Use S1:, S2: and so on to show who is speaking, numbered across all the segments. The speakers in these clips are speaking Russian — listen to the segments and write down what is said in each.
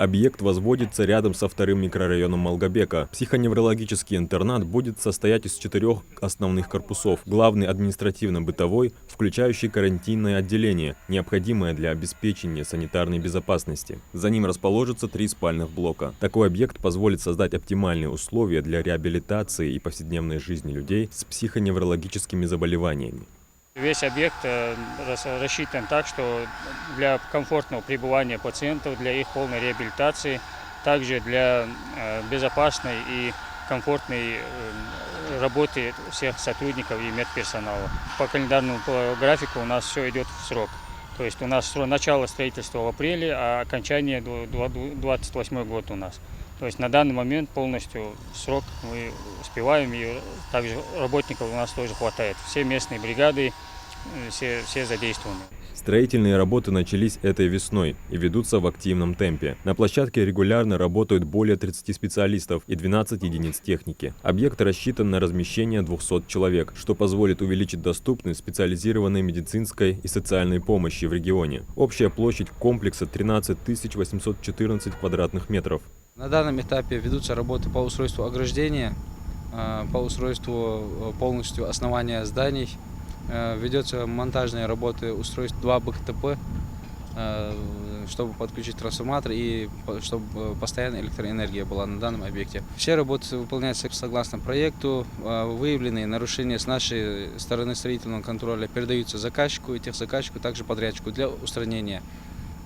S1: Объект возводится рядом со вторым микрорайоном Малгобека. Психоневрологический интернат будет состоять из 4 основных корпусов. Главный административно-бытовой, включающий карантинное отделение, необходимое для обеспечения санитарной безопасности. За ним расположится 3 спальных блока. Такой объект позволит создать оптимальные условия для реабилитации и повседневной жизни людей с психоневрологическими заболеваниями.
S2: Весь объект рассчитан так, что для комфортного пребывания пациентов, для их полной реабилитации, также для безопасной и комфортной работы всех сотрудников и медперсонала. По календарному графику у нас все идет в срок. То есть у нас начало строительства в апреле, а окончание 2028 год у нас. То есть на данный момент полностью срок мы успеваем, и также работников у нас тоже хватает. Все местные бригады, все задействованы.
S1: Строительные работы начались этой весной и ведутся в активном темпе. На площадке регулярно работают более 30 специалистов и 12 единиц техники. Объект рассчитан на размещение 200 человек, что позволит увеличить доступность специализированной медицинской и социальной помощи в регионе. Общая площадь комплекса 13 814 квадратных метров.
S3: На данном этапе ведутся работы по устройству ограждения, по устройству полностью основания зданий. Ведется монтажные работы, устройств 2 БКТП, чтобы подключить трансформатор и чтобы постоянная электроэнергия была на данном объекте. Все работы выполняются согласно проекту. Выявленные нарушения с нашей стороны строительного контроля передаются заказчику и техзаказчику, также подрядчику для устранения.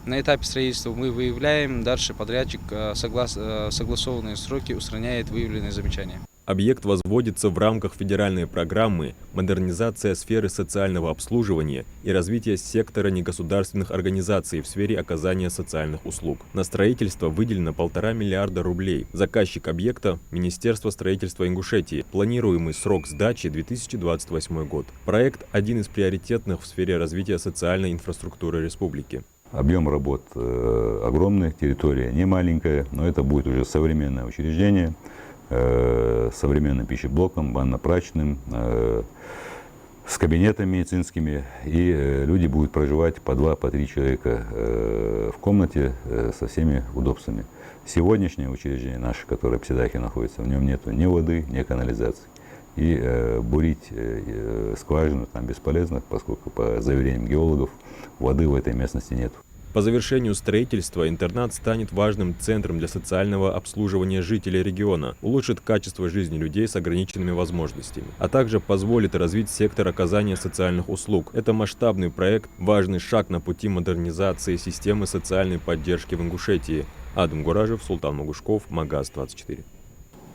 S3: На этапе строительства мы выявляем, дальше подрядчик согласованные сроки устраняет выявленные замечания.
S1: Объект возводится в рамках федеральной программы «Модернизация сферы социального обслуживания и развития сектора негосударственных организаций в сфере оказания социальных услуг». На строительство выделено 1,5 миллиарда рублей. Заказчик объекта – Министерство строительства Ингушетии. Планируемый срок сдачи – 2028 год. Проект – один из приоритетных в сфере развития социальной инфраструктуры республики.
S4: Объем работ огромный, территория не маленькая, но это будет уже современное учреждение, с современным пищеблоком, ванно-прачечным, с кабинетами медицинскими, и люди будут проживать по 2-3 человека в комнате со всеми удобствами. Сегодняшнее учреждение наше, которое в Псидахе находится, в нем нет ни воды, ни канализации. И бурить скважину там бесполезно, поскольку, по заверениям геологов, воды в этой местности нет.
S1: По завершению строительства интернат станет важным центром для социального обслуживания жителей региона, улучшит качество жизни людей с ограниченными возможностями, а также позволит развить сектор оказания социальных услуг. Это масштабный проект, важный шаг на пути модернизации системы социальной поддержки в Ингушетии. Адам Гуражев, Султан Магушков, Магаз 24.